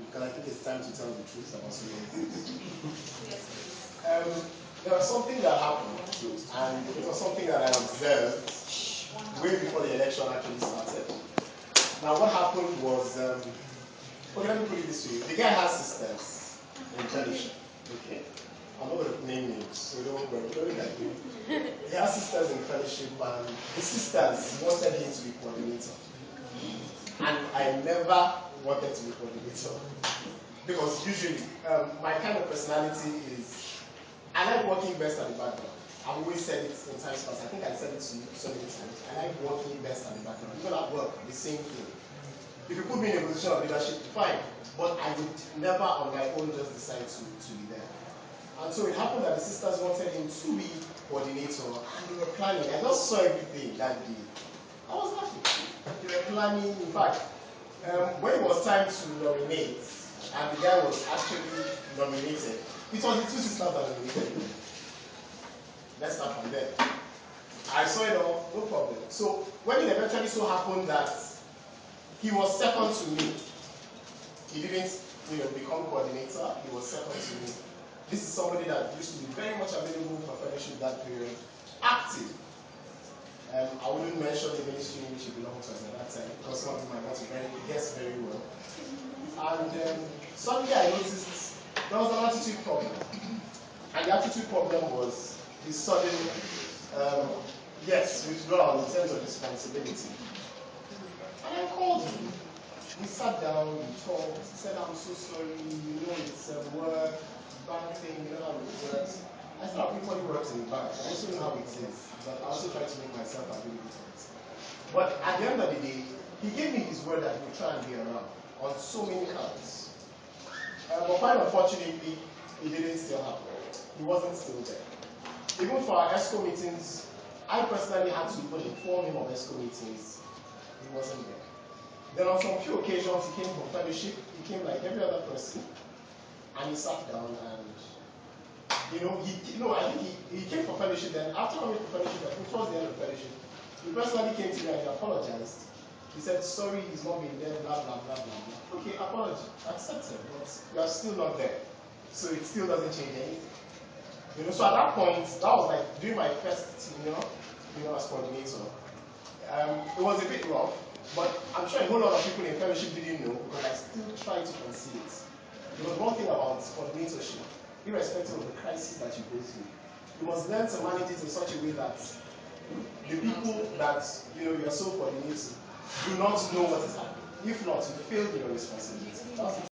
because I think it's time to tell the truth about so many things. Yes, please. There was something that happened, and it was something that I observed way before the election actually started. Now, what happened was, okay, let me put it this way. The guy has sisters in fellowship, okay? I'm not going to name names, so don't worry, don't look at me. He has sisters in fellowship, and the sisters wanted him to be coordinator. And I never wanted to be coordinator. Because usually, my kind of personality is, I like working best at the background. I've always said it in times past. I think I said it to you so many times. I like working best at the background. Even at work, the same thing. If you put me in a position of leadership, fine. But I would never on my own just decide to be there. And so it happened that the sisters wanted him to be coordinator, and they were planning. I just saw everything that day. I was happy. They were planning. In fact, when it was time to nominate, and the guy was actually nominated, it was the two sisters that nominated him. Let's start from there. I saw it all, no problem. So when it eventually so happened that he was second to me, he didn't, become coordinator. He was second to me. This is somebody that used to be very much available for fellowship that period, active. I wouldn't mention the ministry in which he belonged to at that time because some of you might want to guess very well. And suddenly I noticed there was an attitude problem. And the attitude problem was the sudden, withdrawal in terms of responsibility. And I called him. We sat down, we talked, he said, I'm so sorry, it's work, bank thing, how it works. I said, everybody works in the bank. I also know how it is, but I also try to make myself available to it. But at the end of the day, he gave me his word that he would try and be around on so many counts. But quite unfortunately, it didn't still happen. He wasn't still there. Even for our ESCO meetings, I personally had to even inform him of ESCO meetings. He wasn't there. Then on some few occasions, he came for fellowship. He came like every other person, and he sat down and, I think he came for fellowship. Then after coming for fellowship, I think towards the end of fellowship, he personally came to me and he apologized. He said, sorry, he's not been there, blah, blah, blah, blah, blah. Okay, apology, accepted, but you are still not there. So it still doesn't change anything. So at that point, that was like during my first, as coordinator. It was a bit rough, but I'm sure a whole lot of people in fellowship didn't know because I still try to conceal it. Because one thing about coordinatorship, irrespective of the crisis that you go through, you must learn to manage it in such a way that the people that you're so coordinating do not know what is happening. If not, you fail your responsibility. That's